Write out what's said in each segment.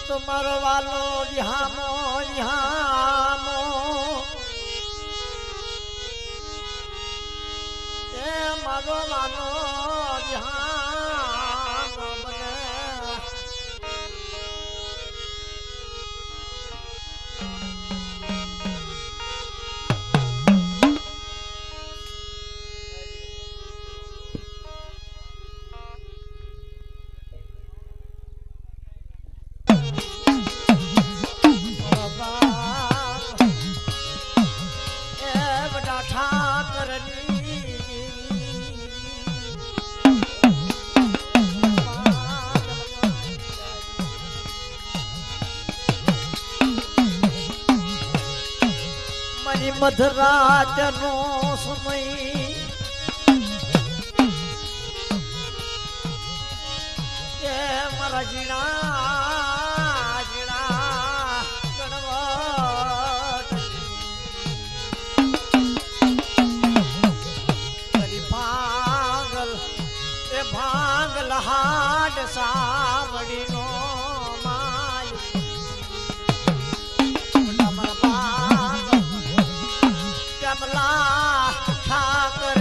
તમારો વાલો વિહામો વિહામો એ મારો વાલો વિહામો બને મધરાત નો સમય એ મારા જીણા જીણા ગણવટ કરી ભાંગલ એ ભાંગલ હાડ સાવડી નો ઠાકર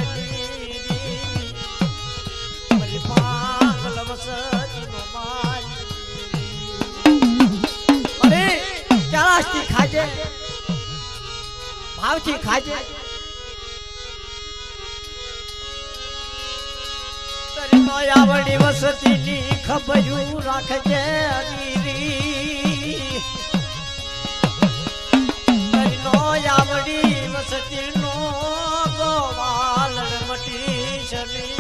ખાજે ભાવથી ખાજે આવડી વસતી ની ખબરું રાખજે આવડી વસતી નો ગોવાલ મટી શરી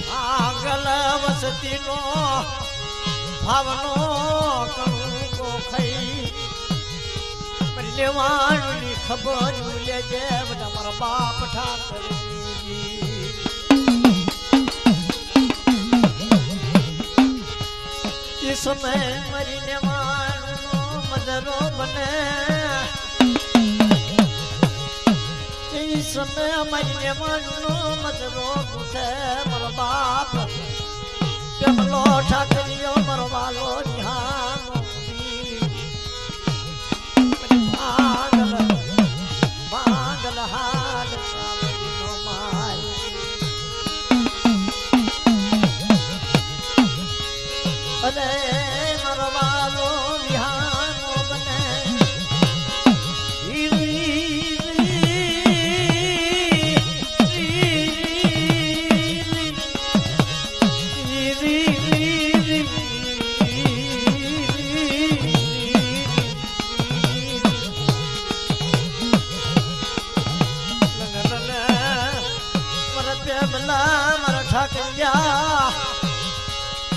ભાગલ વસતી નો ભાવનો કણુકો ખાઈ લેવાની ખબર લેજે બધા મારા બાપ ઠાકર समय मरीने वालों मजरो बने इस समय मरीने वालों मजरो बुझे मर बाप जब लोटा करियो मर वालो ध्यान भागल भागल हाल सामने माय अरे मरवालो विहानो बने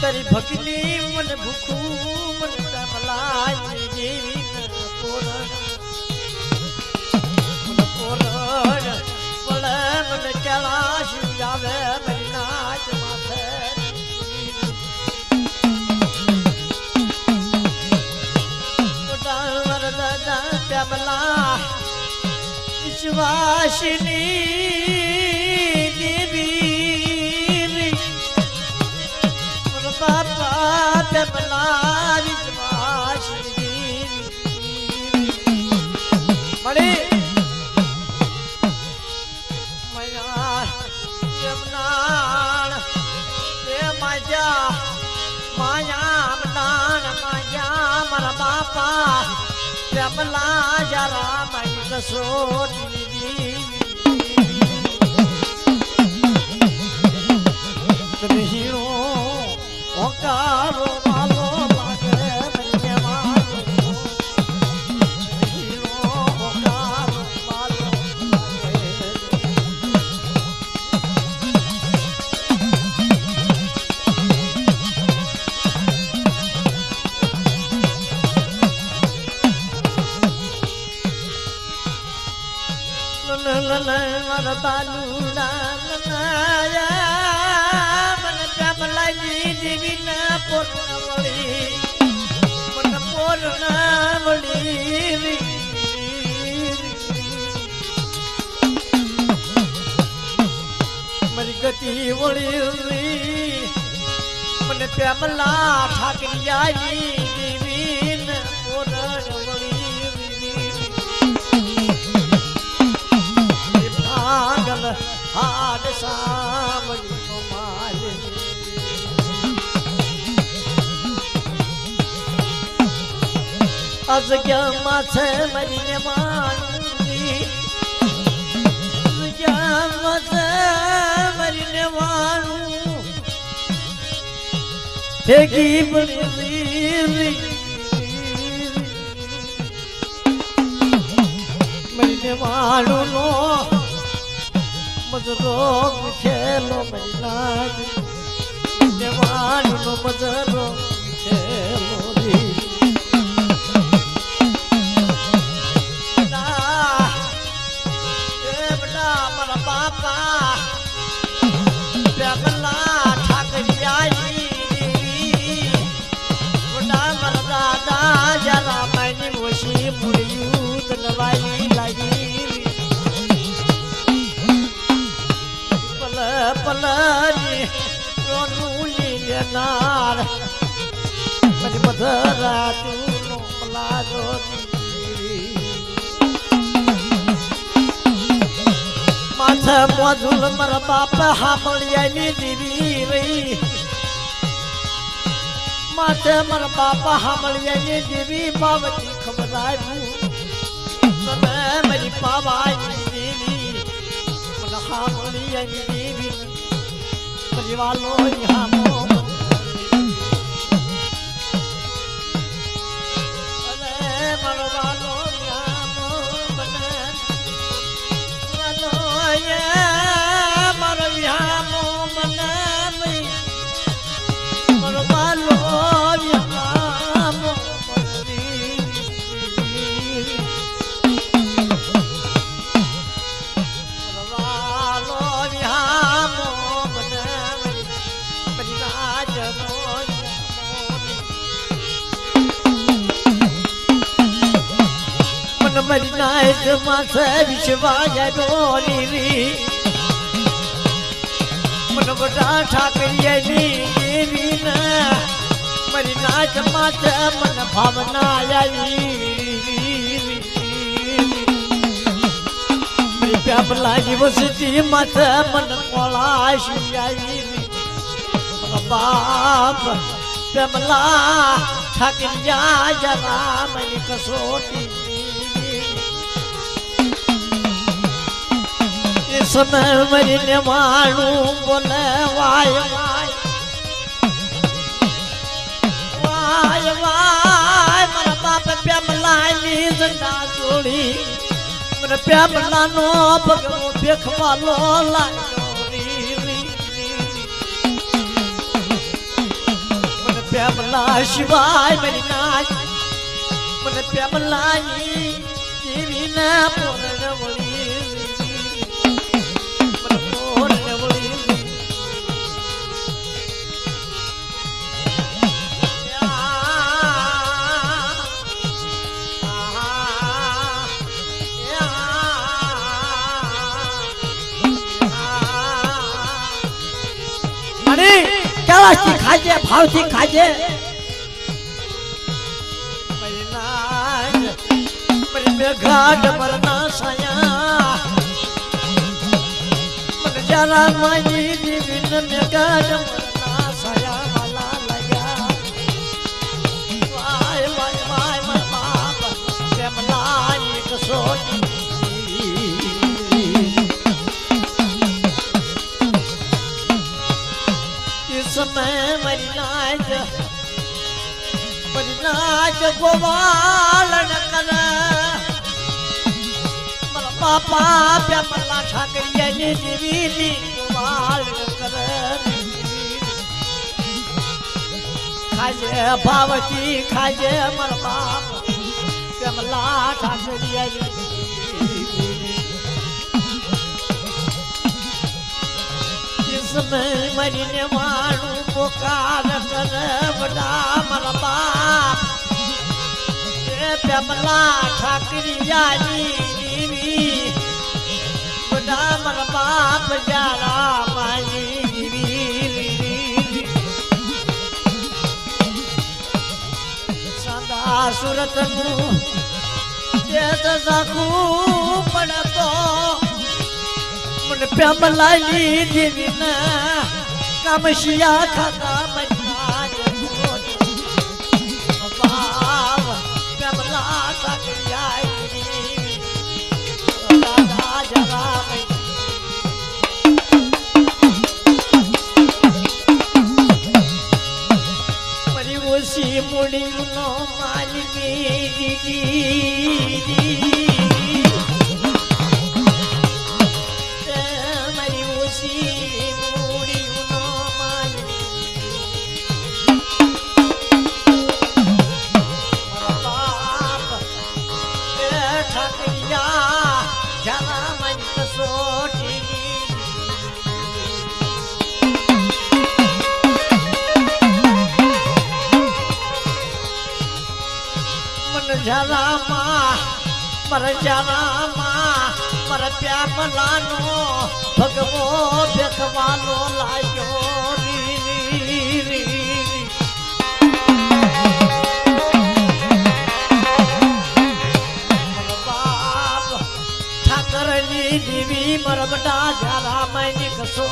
तेरी भक्ति मन भूखू मन मलाई देवी पोरण पोरण बोले मन कैलाश जावे मेरी नाच माथे प्यामला विश्वासिनी देवी बापा प्यामला विश्वासिनी मणि मया यमुनान ये माया माया मदान माया मरा बापा प्यामला जरा मई कसोटी ओकारो मालो लागे मेरे मालो हीरो ओकारो मालो लल मर बालूना नया देवी ना पूर्णवली मरी गति वली મને પેમલા ઠાકરિયાની દેવીન ઓરડ વળી ભાગલ હાડ સાંભળી મારે અજગ્યામાં છે મરીને માણું અજગ્યામાં છે મરીને માણું ભેગી બની મરીને માણું નો મજરો ખેલો મરીના મરીને માણું નો મજરો ખેલો પલની રોનુલી લેનાર પછી બધરા તું પલાજો માથે મોજુલ મારા બાપ હામળિયાની દેવી રહી માથે મારા બાપ હામળિયાની દેવી બાવતી ખબર આવ્યું તમે મારી બાબાની દેવી મને હામળિયાની દેવી પરિવાલો હામો અરે મારો વાલો હામો બને મારો હામો બને મારો વાલો હામો મરી નાયક માથે વિશ્વાય ડોલી મને બધા ઠાકરિયાની દેવી ને મરી નાયક માથે મને ભાવના આવી પેપલા યુનિવર્સિટી માથે મને કોલાશી આવી મારા બાપ પેમલા ઠાકરિયા જરા મરી કસોટી समय मरीने मानू बोले वाय वाय वाय वाय मेरा बाप प्यामला नी जंडा जोड़ी मेरा प्यामला नो भगवो देखवा लो मेरा प्यामला शिवाय मेरी नाच मेरा प्यामला नी देवी ना पोरण वली कैलाशी खाजे भावती खाजे घाट मरना साया मन जरा माई दिविन में घाट मरना साया वाला लगा वाय वाय वाय वाय बाप प्रेमलाई कसोटी समय मरीनाज गोवाल न कर मरा पापा प्यामला ठाकरियानी देवी गोवाल न कर खाजे भावती खाजे मरा बाप प्यामला ठाकरियानी समय मरीने मानू पुकार कर बड़ा मरा बाप प्यामला ठाकरियानी देवी बड़ा मरा बाप जरा माई देवी સુરતનું તેજ ઝાખું પડે તો મને પ્રેમલાલી દેવીને કામશિયા ખાતા મજના બાપ પ્રેમલા સાકરિયા દાદા જરા ઓછી મૂડીનો માલિકી મારી ઓછી મૂડીનો માલિક ઠાકરિયા જરા મન કસોટી જરામાં મર પ્યામલાનો ભગવો બેખવાનો લાગ્યો બાપ ઠાકરની દેવી મરબડા જરામાં કસો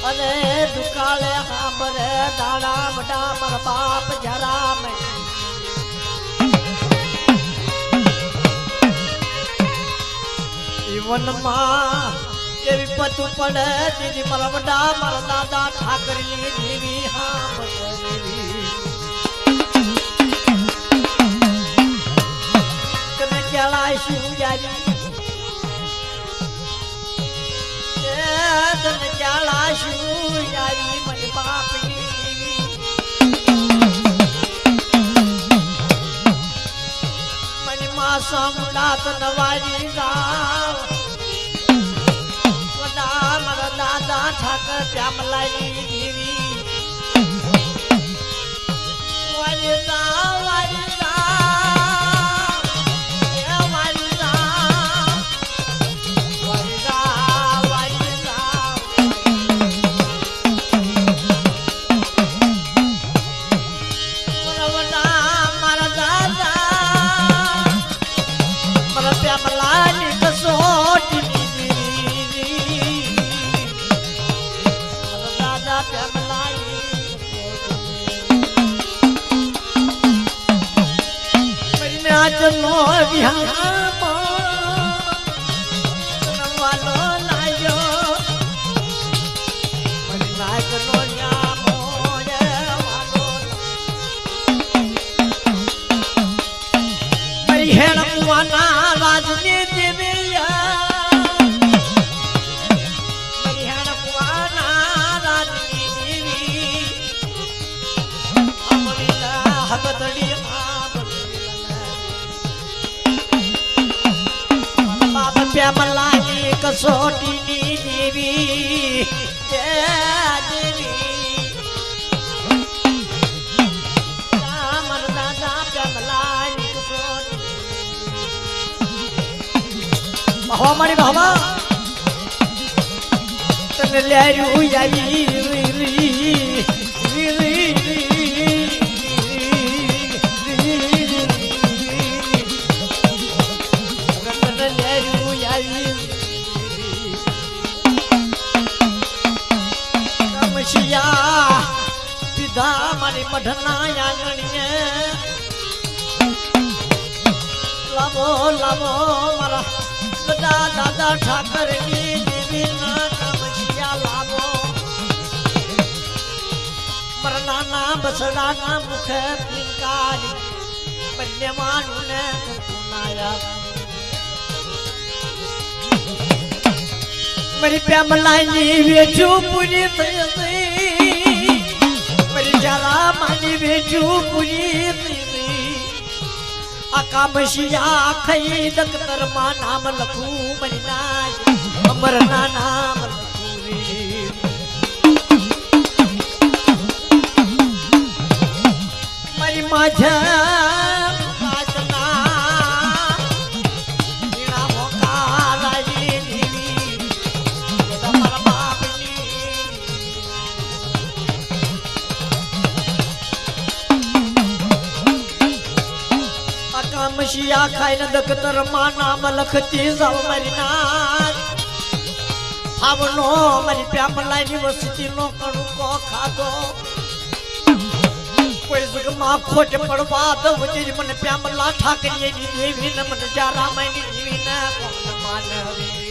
અને દુકાળે હાંભરે દાડા વડા મારા બાપ જરા મેં જીવનમાં કેવી પતું પડે દીદી મારા વડા મારા દાદા ઠાકરની દેવી હાંભરે તમે કેળાશું યારી તને ચાલાશું યારી મને બાપની મને માં સમડાત નવારી જાવ વડા મારા દાદા ઠાકર પ્યામલાની દેવી વાલી જાવ વાલી નો વિહારવાનો લાયો નાગનો યામો મારી હેણવાના રાજની દેવિયા મારી હેણવાના રાજની દેવી અમરીલા હગતડી પ્યામલાની કસોટીની દેવી દેવી રામર દાદા પ્યામલાની કસોટી બહવા મારી બહવા તને લેરું આવી કામશિયા પીધા મારી મઢના આંગણીએ લાવો લાવો મારા બધા દાદા ઠાકરની દેવીના કામશિયા લાવો મારા નાના બસડાના મુખે પિંકારી બંનેવાનુને કુનાયા મારી પ્રેમલાની વેચું પૂરી થઈ હતી મારી જરા માની વેચું પૂરી થઈ હતી આ કામશિયા ખઈ દખતરમાં નામ લખું મારી નાજ અમરના નામ લખું મારી માજા કામશિયા ખાઈને દખતર માં નામ લખતી જાવ મારી નાચ આવનો મારી પ્યામલાની વસ્તી નો કણુકો ખાધો કોઈ જગમાં ખોટ પડવા દઉં મને પ્યામલા ઠાકરી દેવી ને મને જારા માની દેવી ને કોણ માનવી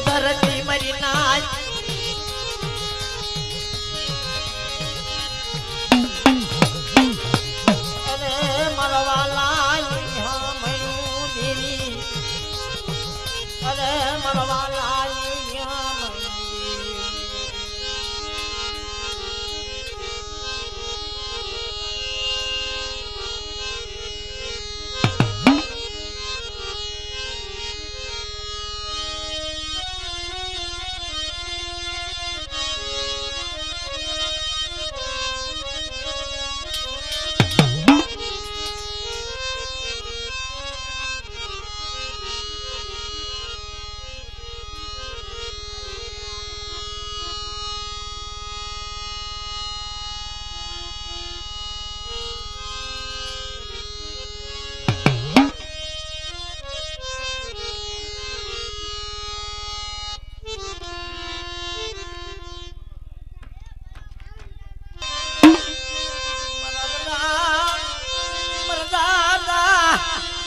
ધરતી મરી નાચ અરે મરવાલા મળ્યું દેવી અરે મરવાલા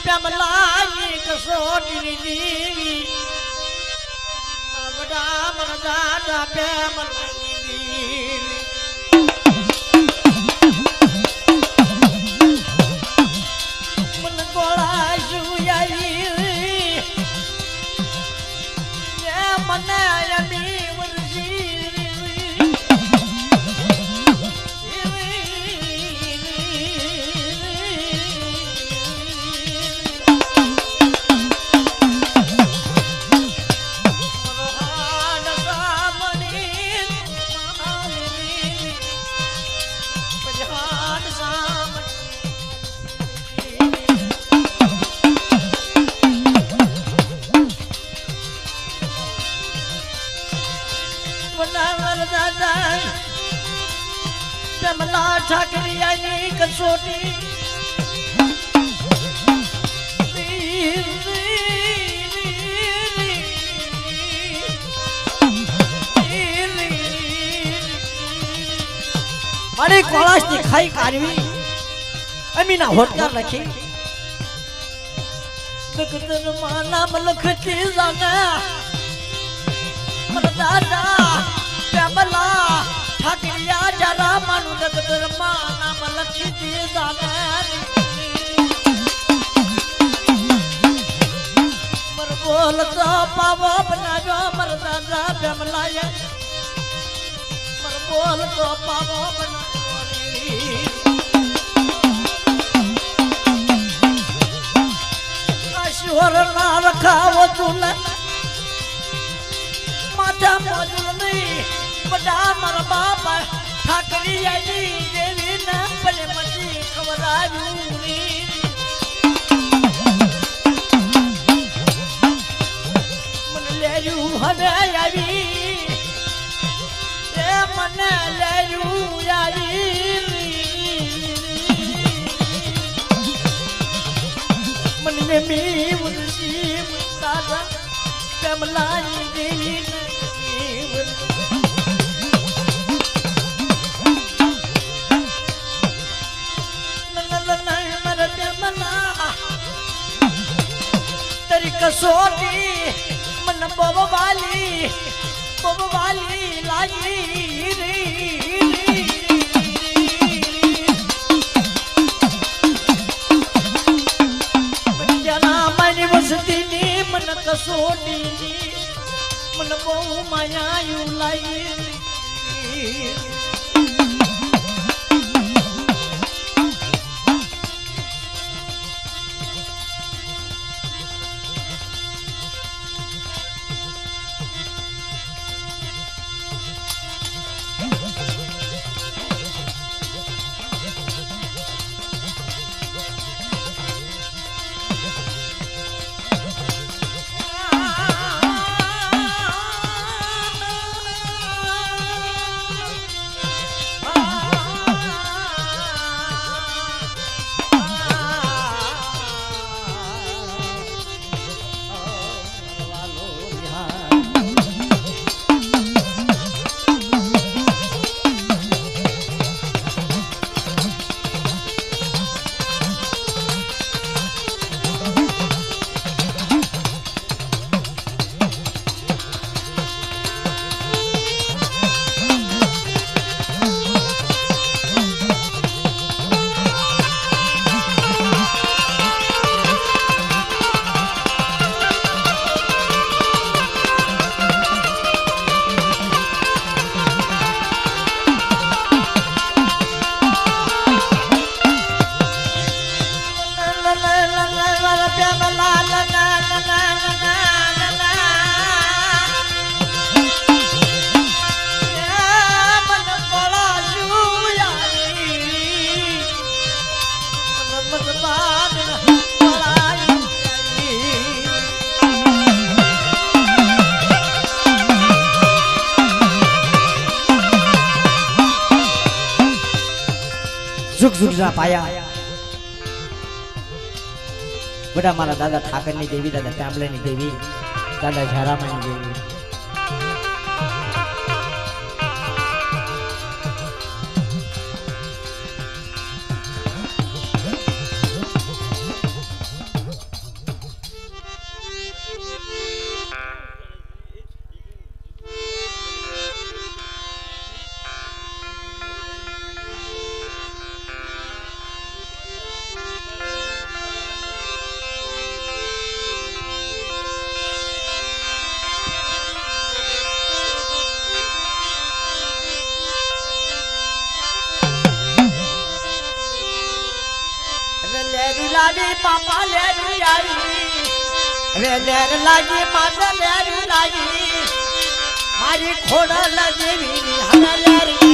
પ્યામલાની કસોટીની દેવી બડા મન દાદા પ્યામલાની દેવી મન ગોળા સુયાઈ મને યમી પ્યામલા ઠાકરિયાની કસોટી મારી કોળાશની ખાઈ કાઢવી અમીના હોટકાર લખી દખતર માં નામ લખતી જાના મારા દાદા પ્યામલા ઠાકરિયા જરા માનું દખતર માં નામ લખતી જાના મર બોલતો પાવો બનાવ્યો મારા દાદા પ્યામલાએ મર બોલતો પાવો ઈશ્વર ના રખાવો તુલા મોટા મોજું નહીં બધા મારા બાપા ઠાકરી આવી દેવી ના ભલે મને ખવડાવ્યું મને લેરું હવે આવી એ મને લેરું આવી મને મી મુનસી મુસ્તાદા કમલાની દેવી कसोटी मन बोबवाली लागी जना मनी वसती मन कसोटी मन बो माया लागी झुक झुक पाया बड़ा मारा दादा ठाकर ની દેવી દાદા કામલે ની દેવી દાદા ઝારામા ની દેવી लागी पापा लेरी आई वे लेर लागी माता लेरी लागी मारी खोड़ा देवी हरा लेरी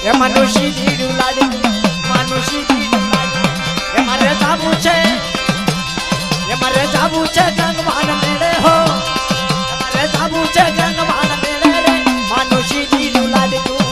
એ માનુષી જીડું લાડી માનુષી જીડું લાડી એ મારે જાવું છે ગંગવાન મેળે હો એ મારે જાવું છે ગંગવાન મેળે રે માનુષી જીડું લાડી તું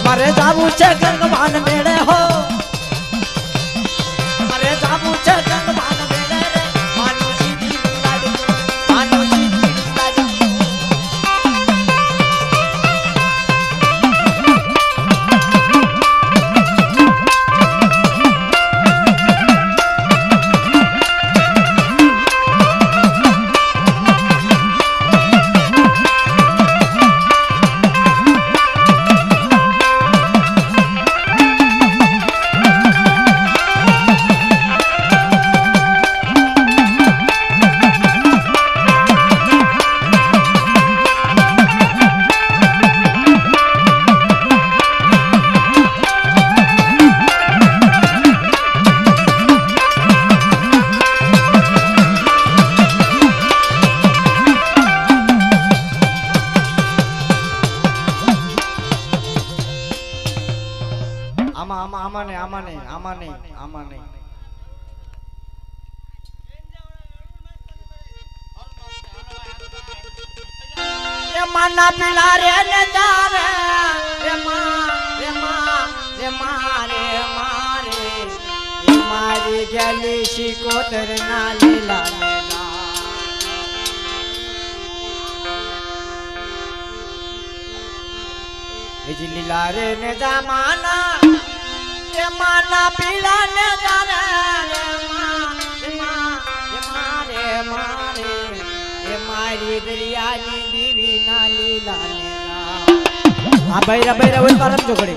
મારે જાવું છે ગંગવાન મેળે હો મારે જાવું છે ગંગવાન મેળે રે માનુષી જીડું લાડી માનુષી જીડું લાડી આમાં નહીં એ માના પીલા રે ને જાવે રે મારે એ મારી ગેલી શિકોતર ના લીલા એ લીલા રે ને જામાના એ માના પીલા ને જાવે રે મારે એ મારી દરિયાની દીવી ના લીલા ને આ બૈરા બૈરા ઓલ પારમ જોગડે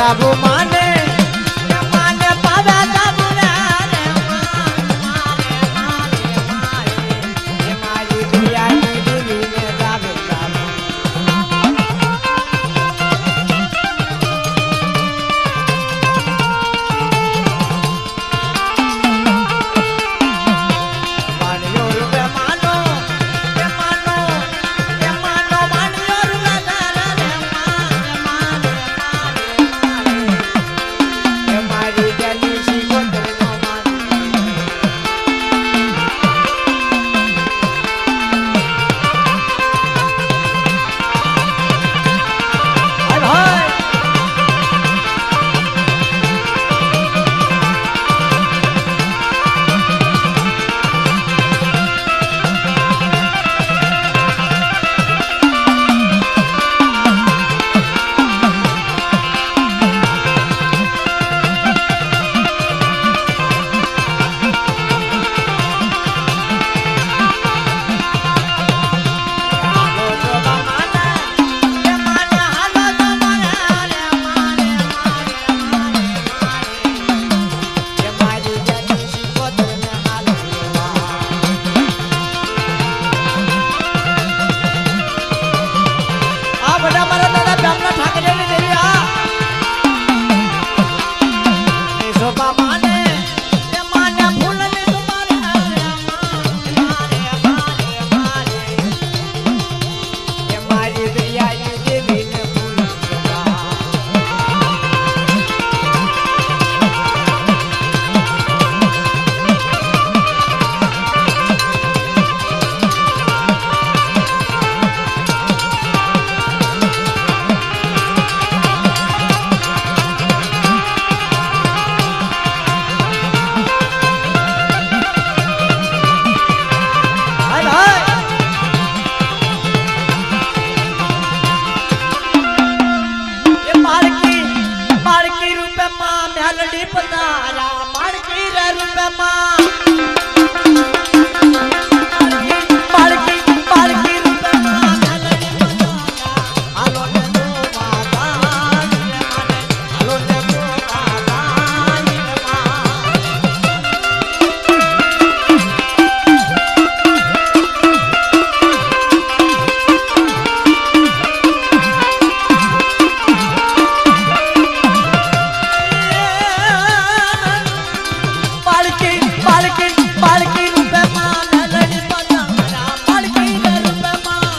સાબુ માને માને પાવ્યા સાબુ રે મારી દુનિયાની દિલીને જાવે સાબુ માણ્યો રૂપે માનો એ માનો એ માનો માણ્યો રૂપે તારા રે મારી ગલી શીખોતર નો માનો હાય હાય હાલો તો માને એ માને હાલો તો માને એ મારી ગલી શીખોતર ને હાલો આ બધા મારા દાદા પ્યામના ઠાકરે ને દેવી આ એ શોભા માને એ માને ફૂલ ને તમારે મારે એ મારી દરિયાની દેવી ને ફૂલ હાય હાય એ માળકી રૂપે માં મેલડી પધારા માળકી રે રૂપે માં માળકી રૂપે માં મેલડી પધારા હાલો ને તો માતા હાલો ને તો માતા પાળકી રૂપે માં મેલડી પધારા પાળકી રે રૂપે માં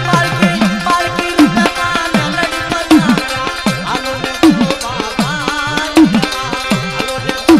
પાળકી રૂપે માં મેલડી પધારા હાલો ને તો માતા હાલો ને તો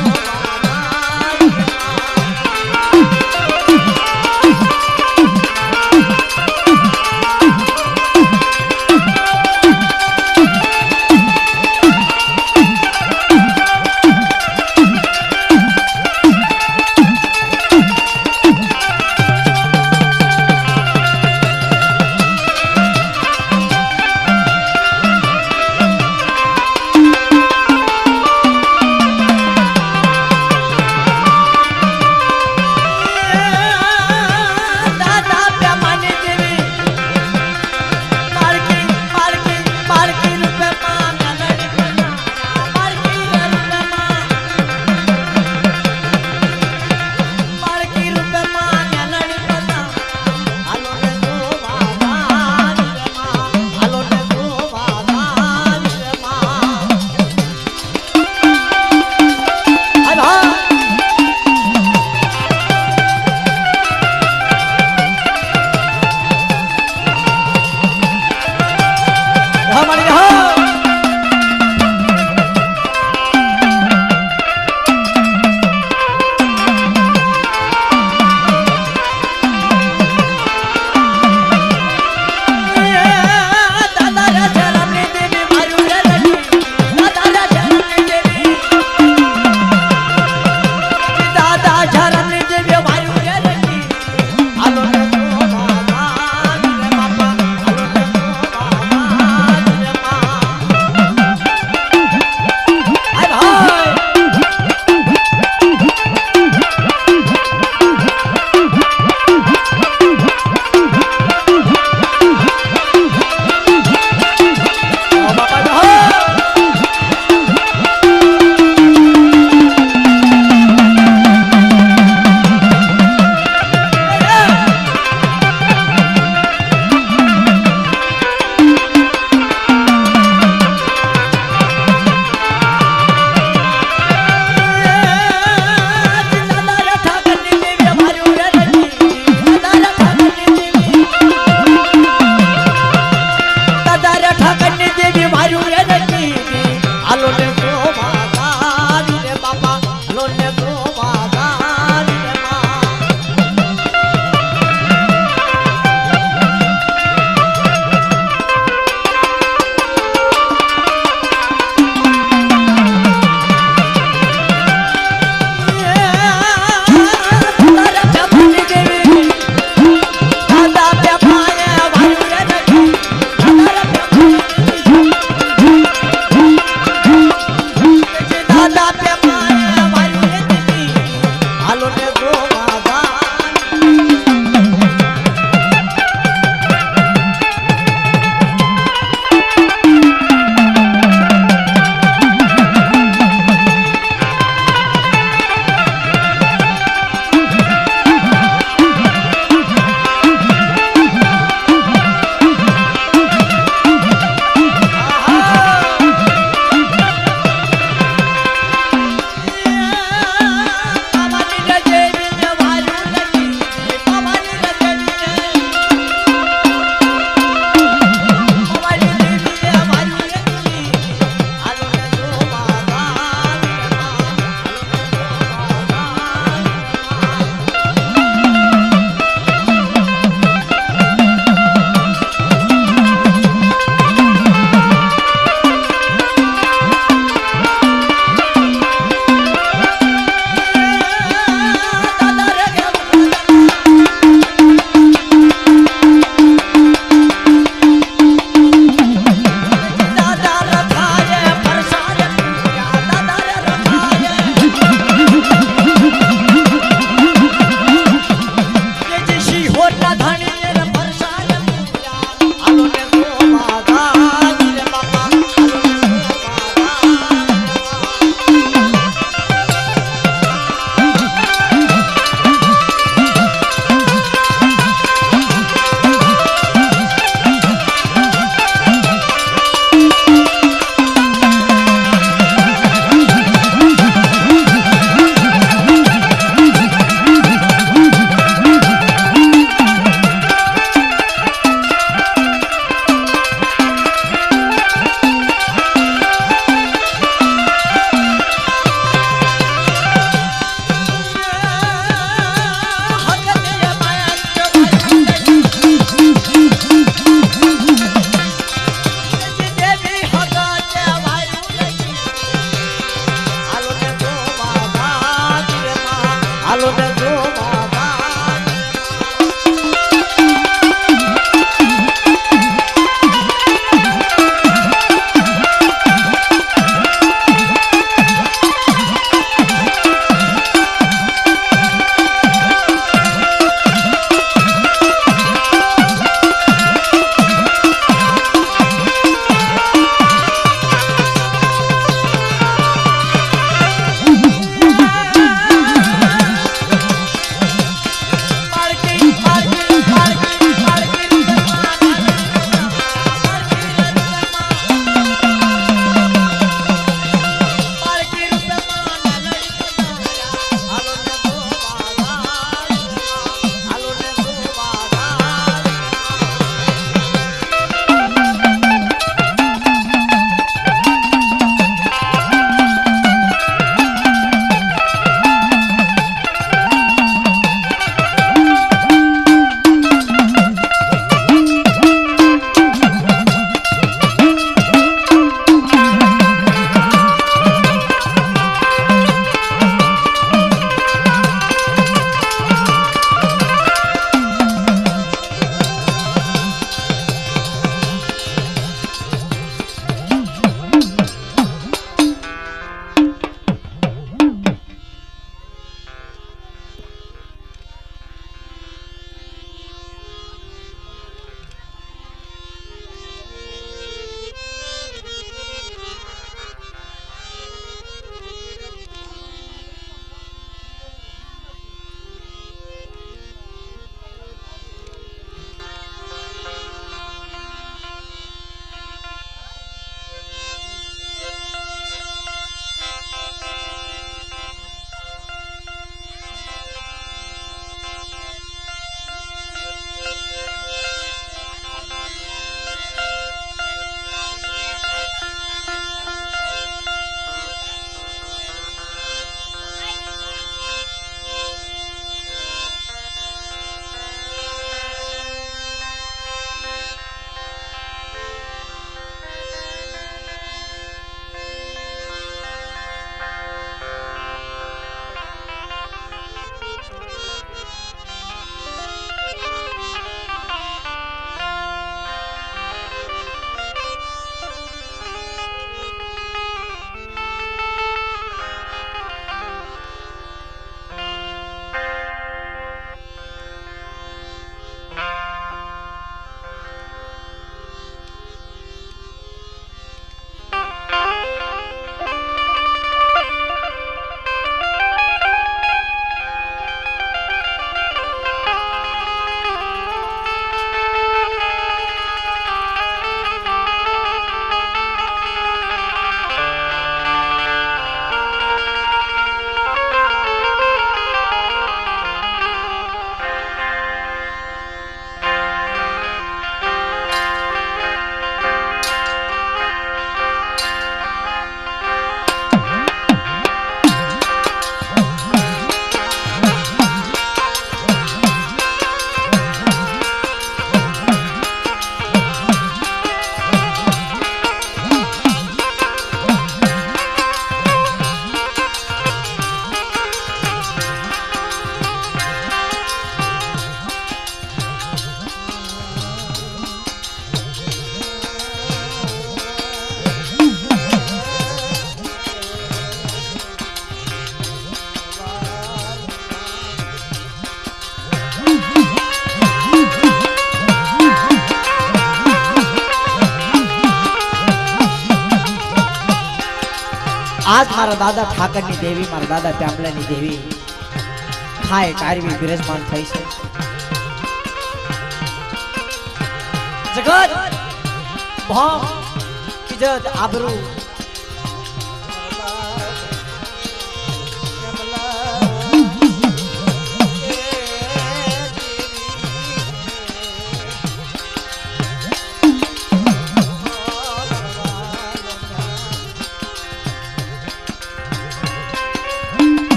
પાયે વાર્યું એ દીદી હાલો ને જોવા જાન મારા દાદા ઠાકરની દેવી મારા દાદા પ્યામલાની દેવી ખાય કારવી બિરાજમાન થઈ છે જગત ભોમ ઇજ્જત આબરૂ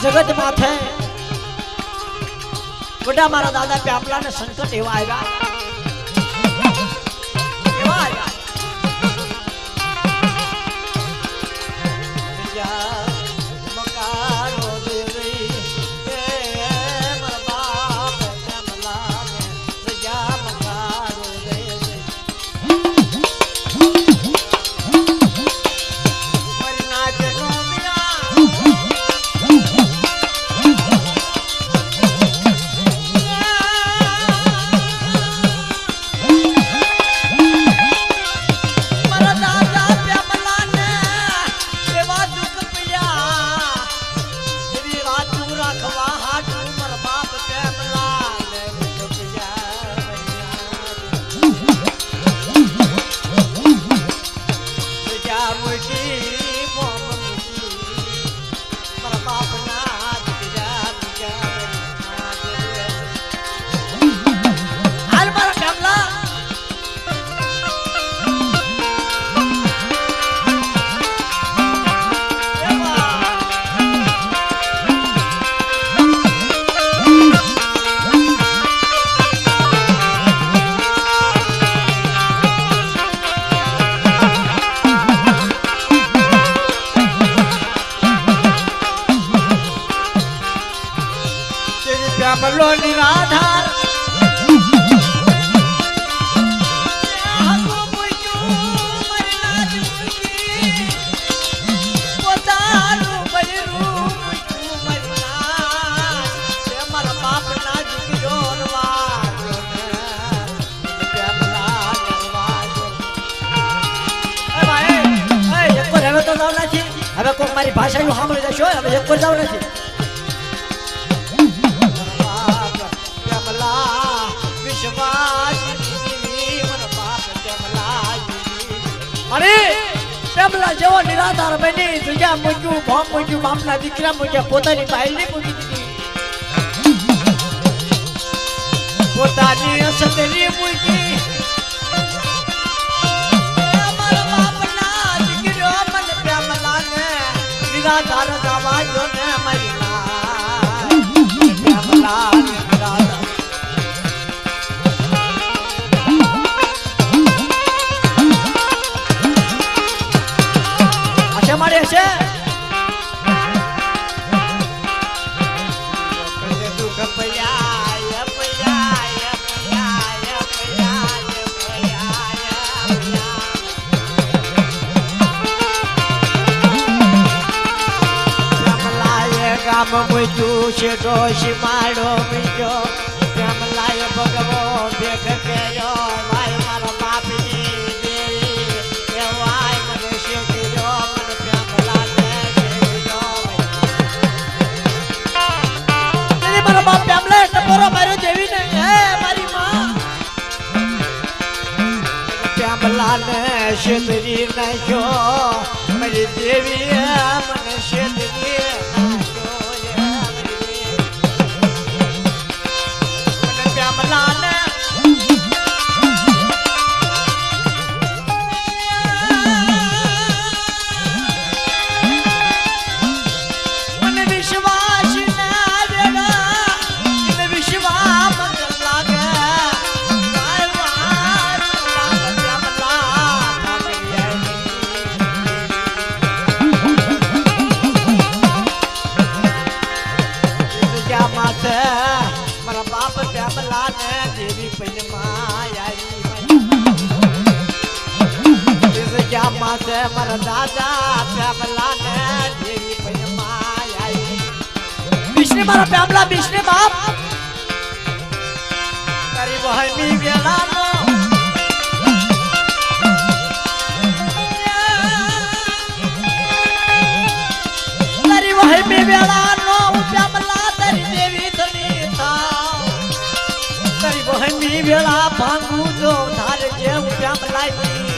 जगत माथे बड़ा मारा दादा प्यापला ने संकट एवा आएगा प्यामलो निराधार હવે કોઈ મારી ભાષા નું સાંભળી જશો હવે એક પર જાવ નથી अरे प्यामला जेवो निराधार बनी तुझ्या मुजू भोम मुजू मामला દીકરા મુજે પોતાની બાઈ ની મૂકી દીધી પોતાની અસતરી મૂકી અમારા બાપના દીકરો મને પ્યામલા ને નિરાધાર જવા જો ને મારી પ્યામલા નિરાધાર મળે છે દુઃખ પયા ગામ મૂક્યું છે ડોશી માડો મીજો પ્યામલાય ભગવો ભેખ કર્યો ભાઈ મારા બાપની દેવી કહેવાય મને શેકજો મને પ્યામલા ને શેકજો તેરી મારા બાપ પ્યામલા ટપોરો માર્યો દેવી ને હે મારી માં પ્યામલા ને શેતરી નાખ્યો મારી દેવી મને શેતરી પાસે મારા દાદા પ્યામલા ને દેવી ભાઈ માય આવી વિષ્ણુ મારા પ્યામલા વિષ્ણુ બાપ તારી વહમી વેળાનો તારી વહમી વેળાનો પ્યામલા તારી દેવી ધણી થાવ તારી વહમી વેળા ભાંગું જો ધાર જે પ્યામલા દેવી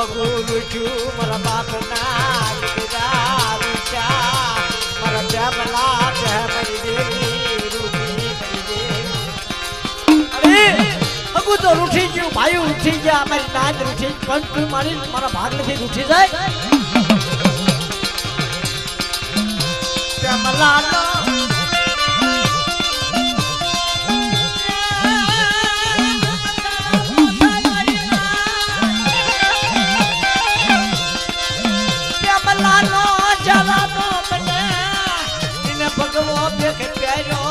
ભૂલી મારા બાપ ના મારા પ્યામલા મારી દેવી રૂઠી અગુ તો રૂઠી ગયું ભાઈ ઉઠી ગયા મારી નાદ રૂઠી પણ તું મારી મારા ભાગ નથી રૂઠી જાય પ્યામલા નો ભગવો દેખ પ્યારો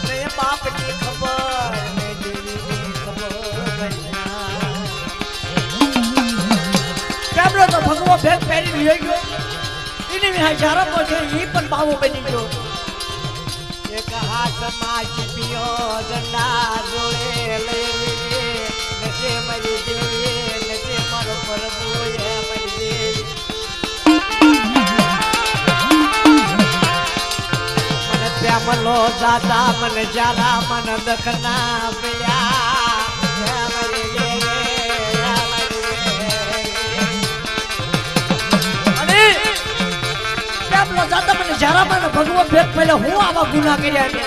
ને બાપની ખબર ને દેવીની ખબર કેમરો તો ભગવો ભેગ પહેરી લઈ ગયો એની વિહાય જારપો છે ઈ પણ બાવો બની ગયો એક હાથમાં ચીપિયો દંડા જોડે લઈ નજે મારી દેવી નજે મારો પ્રભુ એ મારી દેવી પ્યામલો દાદા મન જારા મન દખના પિયા અને પ્યામલો દાદા મન જારા મન ભગવો ભેગ પહેલા હું આવા ગુના કર્યા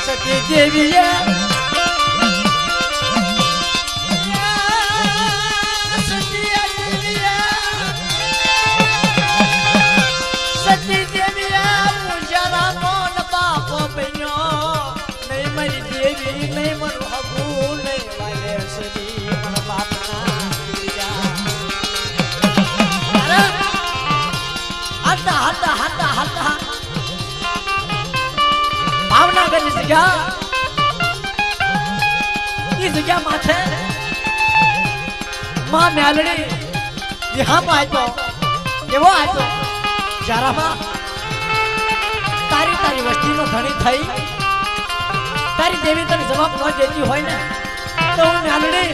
સતી દેવીએ ભાવનગર જગ્યા માથે માં મેલડી વિહાપ આપ્યો કેવો આપ્યો જારામાં તારી તારી વસ્તીનો ધણી થઈ તારી દેવી તને જવાબ ન દેતી હોય ને તો હું મેલડી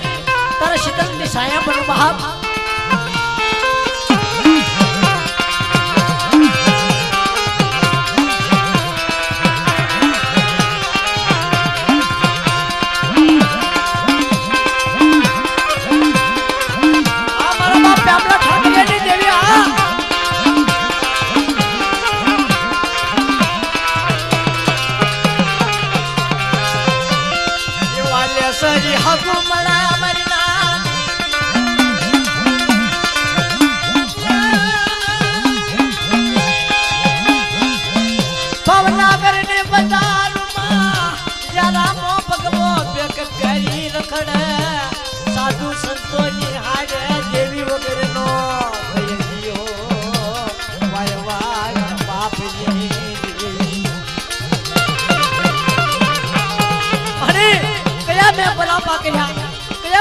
તારા શીતલની સાયા બનું બાપ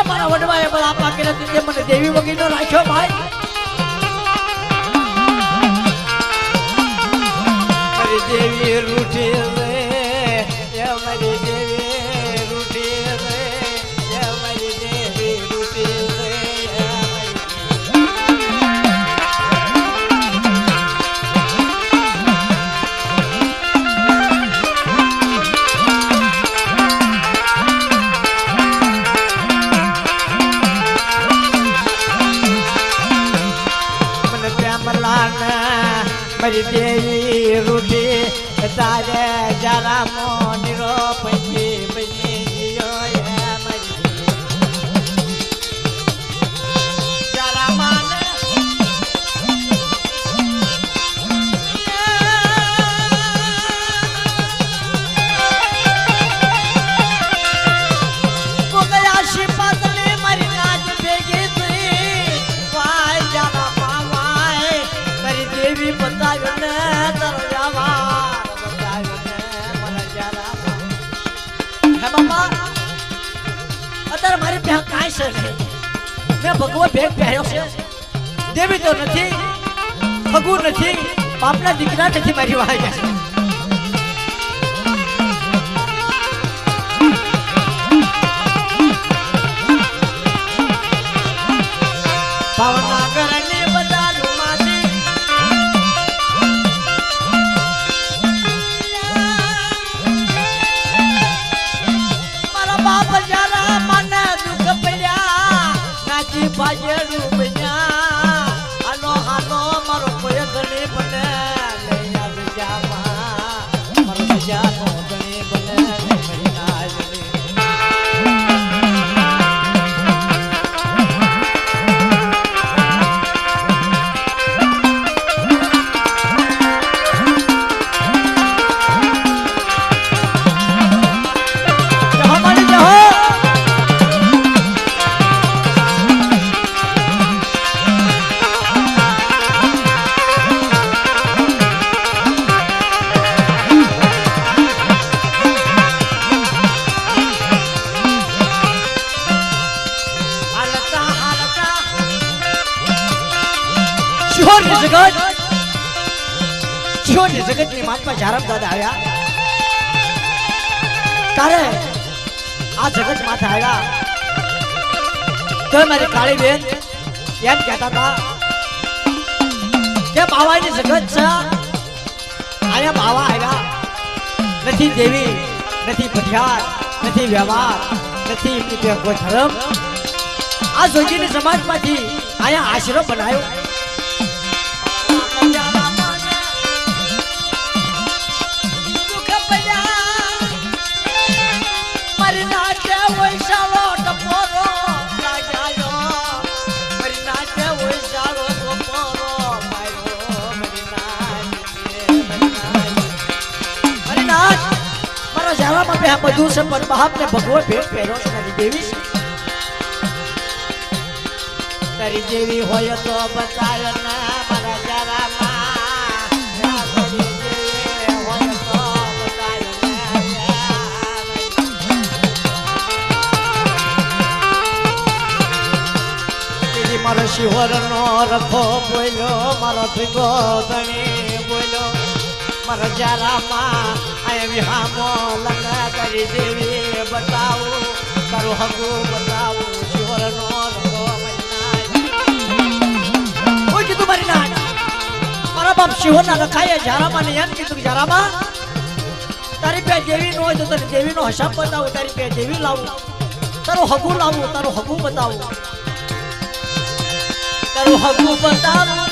મારા વડવાએ બળ આપા કર્યા તે મને દેવી વગીનો રાખ્યો ભાઈ મારી દેવી રૂઠી રે એ મારી દેવી રૂઠી રે એ મારી દેવી રૂઠી રે મારી દેવી રૂઠી તારે જરા મોનીરો પછી બની ગયો મારી જરા માને ગયા શિપાતને મારી નાચ ભેગી થઈ વાય જરા માવાય મારી દેવી બતાવ્યો ને તારો જવાર બતાવ્યો ને મારા જરા હે બાપા અત્યારે મારી પાસે કાંઈ છે નહીં મેં ભગવો ભેગ પહેર્યો છે દેવી તો નથી ભગવું નથી બાપના દીકરા નથી મારી વાય છે ભાવનગરની બજારમાંથી મારા બાપ જરા મને દુઃખ પડ્યા નાચી ભાજેડું બન્યા હાલો હાલો મારો કોઈ ગણી બને લઈ આવી જામાં મારો સજાનો ગણી બને લઈ નાજની જગત ની માતમાં જારમ દાદા આવ્યા તારે આ જગત માથે આવ્યા તો મારી કાળી બેન એમ કહેતા હતા કે બાવાની જગત છે આયા બાવા આવ્યા નથી દેવી નથી પઠિયાર નથી વ્યવહાર નથી કોઈ ધર્મ આ જોગીની સમાજમાંથી આયા આશરો બનાવ્યો બધું છે પણ બાપ ને ભગવો ભેટ પહેર્યો છે મારી દેવી તારી જેવી હોય તો બતાવ્યો ના મારા જરામાં તારી જેવી હોય તો બતાવ્યો મારો શિહોર નો રખો બોલ્યો મારો ભીગો ધણી બોલ્યો મારા જરામાં વિહામો લગા કરી દેવી બતાવું તારું હગું બતાવું શિવરનો રંગો કોઈ કીધું મારી ના મારા બાપ શિવરના રખાય જારામાં ને એમ કીધું જારામાં તારી પે દેવી નો હોય તો તને દેવીનો હિસાબ બતાવું તારી પે દેવી લાવું તારું હગું લાવું તારું હગું બતાવું તારું હગું બતાવું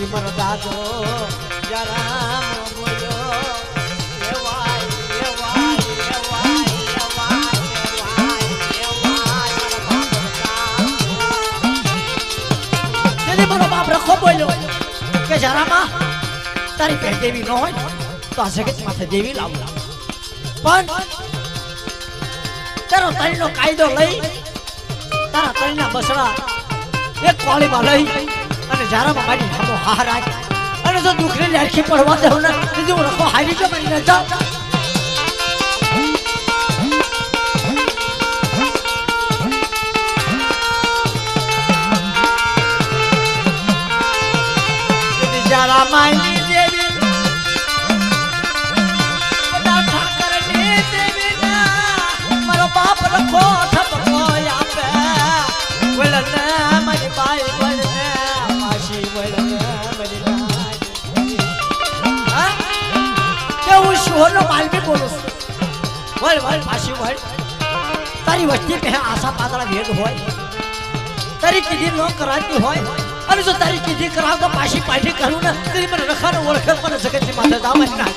મારો દાદો જરા બોલ્યો મારો બાપ રખો બોલ્યો કેજરામાં તારી પે દેવી ન હોય તો આ જગત માથે દેવી લાવું પણ તારો તણીનો કાયદો લઈ તારા તણીના બસડા એક કોળીમાં લઈ અને જારામાં મારી હામો હાર આજ અને જો દુખને લાખી પડવા દેવ ને બીજું રખો હારી જો મારી ન જાવ જારા માયની દેવી બધા ઠાકરની દેવી ના મારો બાપ રખો ઠપકો આપે વળને મારી બાઈ વળને માસી વળને મારી નાઈ હા કે હું શોરનો માલવી બોલું છું વળ વળ માસી વળ તારી વસ્તી પહે આશા પાતળા ભેદ હોય તારી કીધી ન કરાતી હોય અને જો તારી કીધી કરાવ તો પાછી પાછી કરું ને તેરી મને રખાનો ઓળખે મને જગતની માથે દાવા ના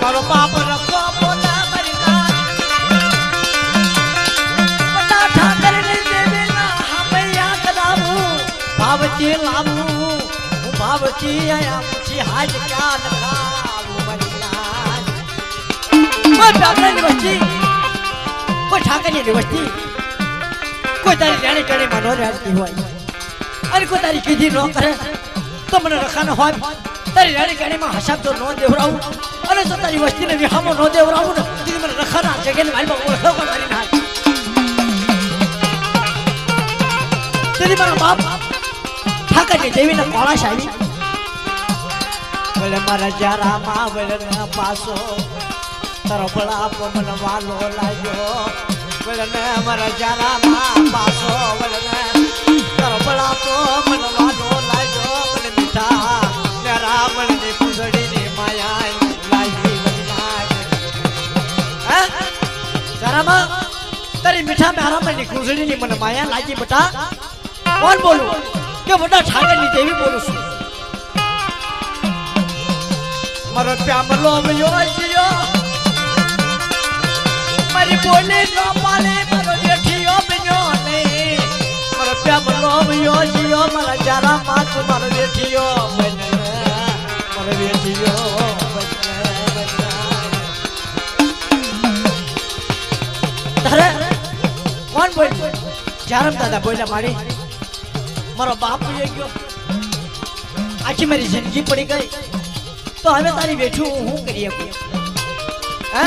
મારો બાપ રખો પોતા મરી ના બધા ઠાકરની દેવી ના હામે યાદ લાવું ભાવતી લાવું હું ભાવતી આયા પછી હાજ ક્યાં નખાવું મરી ના કોઈ ઠાકરની વસ્તી કોઈ ઠાકરની વસ્તી કોઈ તારી જાણી જાણી માં નો રહેતી હોય અને કોઈ તારી કીધી ન કરે તો મને રખાનો હોય તારી રાણી ગાડીમાં હસાબ તો નો દેવરાવું અને તો તારી વસ્તીને વિહામો નો દેવરાવું ને દીદી મને રખાના જગ્યાની મારી ઓળખો પણ મારી ના દીદી મારા બાપ ઠાકરની દેવીને કોળાશ આવી બોલે મારા જારામાં વળના પાસો તારો બળાપ મને વાલો લાગ્યો બોલે મારા જારામાં પાસો વળને તારો બળાપ મને વાલો લાગ્યો મને મીઠા રાવણ ની પુગડી ની માયા લાગી હે જરામાં તારી મીઠા રાવણ ની કુંજડી ની મને માયા લાગી બટા કોણ બોલું કે બટા ઠાકર ની દેવી બોલું છું મારો પ્યામ લોભયો જીયો મારી બોલી નો પાલે મારો બેઠિયો બન્યો ને મારો પ્યામ લોભયો જીયો મારા જારા માથ મારો બેઠિયો બન્યો કોણ બોલ જારમ દાદા બોલ્યા મારી મારો બાપ ગયો આખી મારી જિંદગી પડી ગઈ તો હવે તારી બેઠું હું કરી શકું હે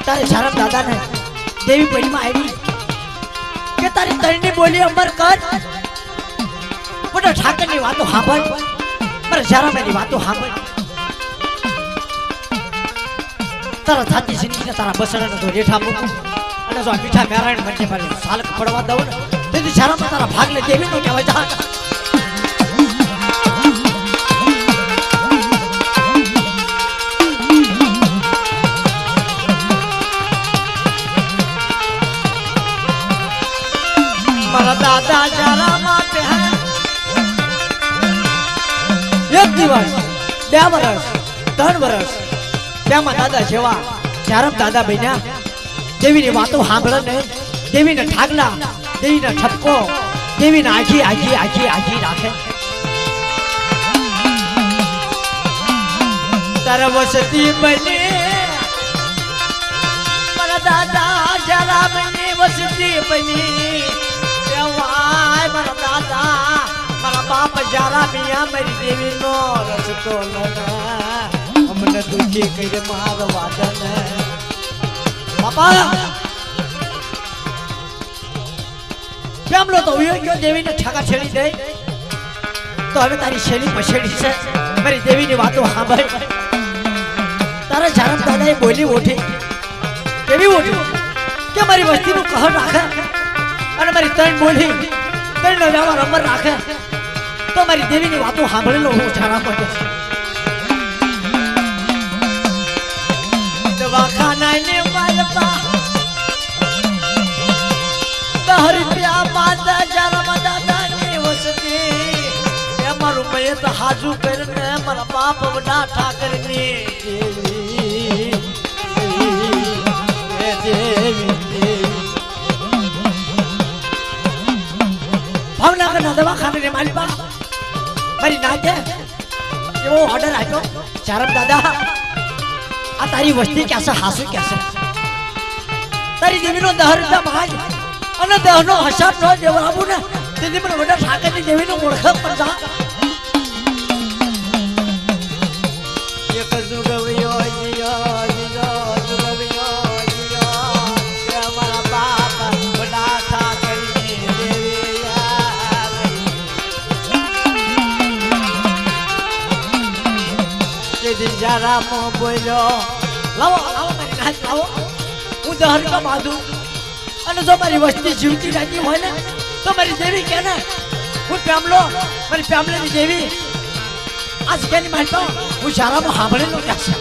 તારે જારમ દાદા ને દેવી પડીમાં આવી કે તારી તળની બોલી અંબર કર બધા ઠાકરની વાતો સાંભળ મારા જારામાની વાતો સાંભળ તારા થાતી જિંદગીને તારા બસડાને તો રેઠા મૂકું અને જો આ મીઠા મેરાયણ મને મારી સાલક પડવા દઉં ને તેથી જારામાં તારા ભાગ લે દેવી નો કહેવાય જા મારા દાદા જારામાં પે એક દિવસ 2 વર્ષ 3 વર્ષ તેમાં દાદા જેવા જારમ દાદા બન્યા દેવીની વાતો સાંભળે ને દેવીને ઠાગલા દેવીને ઠપકો દેવીને આખી આખી આખી આખી રાખે તારા વસતી બને મારા દાદા જારામની વસતી બની દેવાય મારા દાદા મારા બાપ જારા મિયા મારી દેવી નો રસ્તો લગા અમને દુખી કરી મારો વાદન બાપા કેમલો તો ગયો દેવીને ઠાકા છેડી દે તો હવે તારી શેલી પછેડી છે મારી દેવીની વાતો સાંભળ તારા જારમ દાદાએ બોલી ઓઠી કેવી ઓઠી કે મારી વસ્તીનું કહર રાખે અને મારી ત્રણ બોલી ત્રણ વ્યવહાર અમર રાખે તો મારી દેવીની વાતો સાંભળેલો હું જાણા પડે દવાખાના ને માલપા 10 રૂપિયા 5000 દાદા ની વસતી એ મારું મય મયત હાજુ કરીને મારા બાપ વડા ઠાકરની ભાવનગરના દવાખાને મારી બા મારી નાજે એવો ઓર્ડર આપ્યો ચારમ દાદા આ તારી વસ્તી ક્યાં હાસુ ક્યાં તારી દેવીનો 10 રૂપિયા ભાજ અને દહનો હસાબ નો દેવરાબુ ને તેથી મને વડા ઠાકરની દેવીનો ઓળખ પણ જા એક જુગવ્યો જીયો જુગવ્યો જીયો કે મારા બાપ વડા ઠાકરની દેવી કે દિજારામ બોલ્યો લાવો લાવો મારી નાચ લાવો હું 10 રૂપિયા બાંધું અને જો મારી વસ્તી જીવતી રહેતી હોય ને તો મારી દેવી કે ને હું પ્યામલો મારી પ્યામલાની દેવી આ જગ્યાની મારી પાઉં હું શારામાં સાંભળેલો ક્યાં છે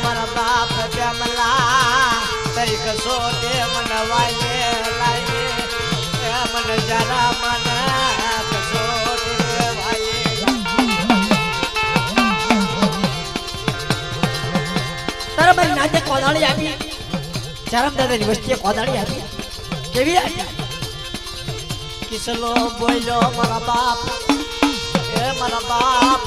મારા બાપ પ્યામલા તરી કસો તે મને વાલે લાગે મને જરા મને કસો તે વાલે તારા મારી નાજે કોદાળી આપી ચારમ દાદાની વસ્તીએ કોદાળી આપી કેવી આપી કિસલો બોલ્યો મારા બાપ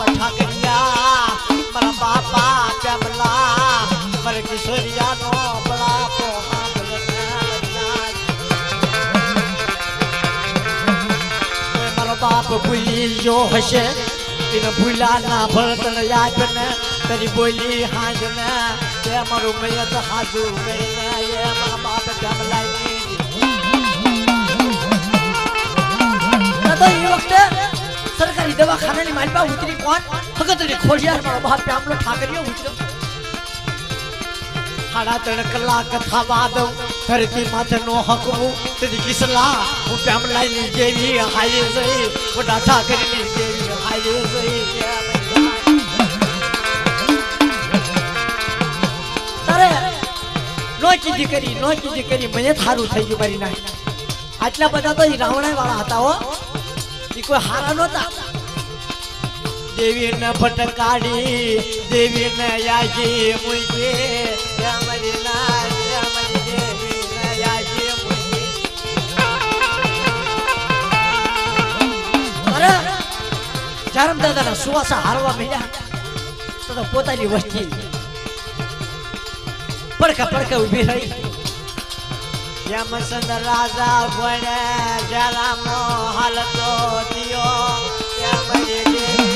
ઠાકરિયા મારા બાપા પ્યામલા મારે કિશોરિયાનો બળાપો મારો બાપ ભૂલી જો હશે એને ભૂલા ના ભળતણ યાદ ને તારી બોલી હાજ ને તે મારું મયત હાજુ કરીને એ મારા બાપ પ્યામલાની તો એ વખતે સરકારી દવાખાનાની મારી પાસે ઉતરી કોણ હગતરી ખોડિયાર મારો બાપ પ્યામલો ઠાકરિયો ઉતર્યો 3.5 કલાક થવા દઉં ધરતી માથે નો હકવું તેથી કિસલા હું પ્યામલાની જેવી હારી જઈ વડા ઠાકરની જેવી હારી જઈ તારે નો કીધી કરી મને થારું થઈ ગયું મારી નાખ આટલા બધા તો રાવણા વાળા હતા હો એ કોઈ હારા નહોતા દેવીને ફટકાડી દેવીને યાજી મુઈ અમારી નાય અમારી દેવીને યાજી મુઈ અરે ચારમ દાદાના સુવાસા હારવા મળ્યા તો પોતાની વસ્તી પડકે ઊભી રહી યમસંદ રાજા ભણે જરામો હાલતો દિયો યમરી દેવી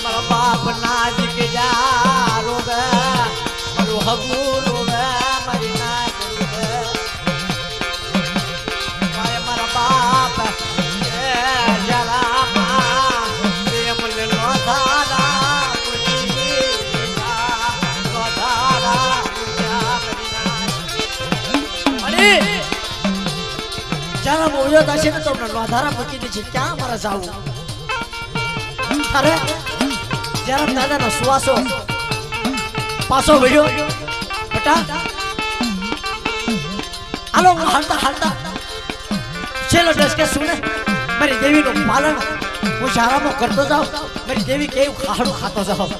મારા બાપ ના દીક જા રોવે મારું હગુ રોવે મારી ના મારા બાપ જરા બોલ્યો થશે ને તો લોધારા મૂકી દે છે ક્યાં મારે જાવું અરે જરા દાદાનો સુવાસો પાછો વળ્યો બેટા હાલો હું હાલતા છેલ્લો ડસ કે સુને મારી દેવીનું પાલન હું શાળામાં કરતો જાઉં મારી દેવી કેવું ખાડું ખાતો જાઉં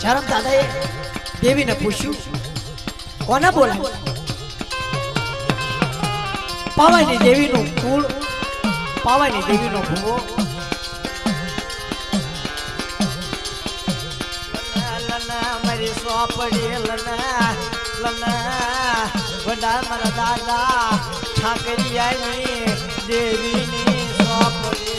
ચારમ દાદાએ દેવીને પૂછ્યું કોને બોલાય પાવાની દેવીનું કુળ પાવાની દેવીનો ભૂવો મારી સોપડી લના વડા મારા દાદા ઠાકરિયાની દેવીની સોંપડી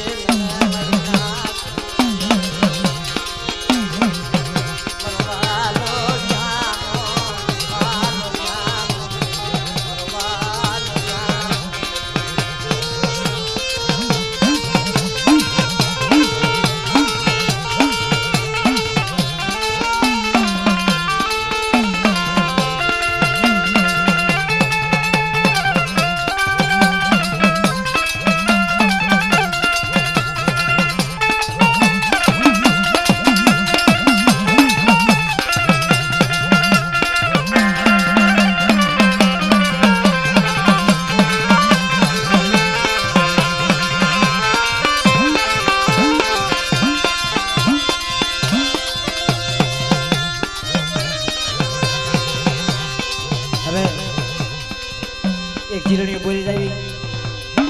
એક જીરણીઓ બોલી જાવી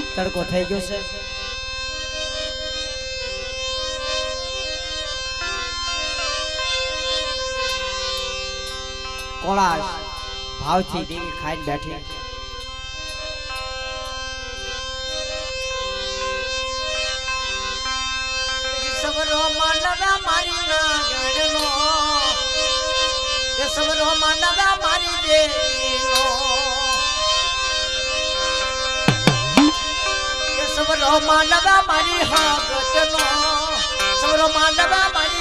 તડકો થઈ ગયો છે કોળાશ ભાવથી દેવી ખાઈને બેઠી સવરો માનવા મારી ના ગણનો એ સવરો માનવા મારી દેવીનો સવરો માનવા મારી હગતનો સવરો માનવા મારી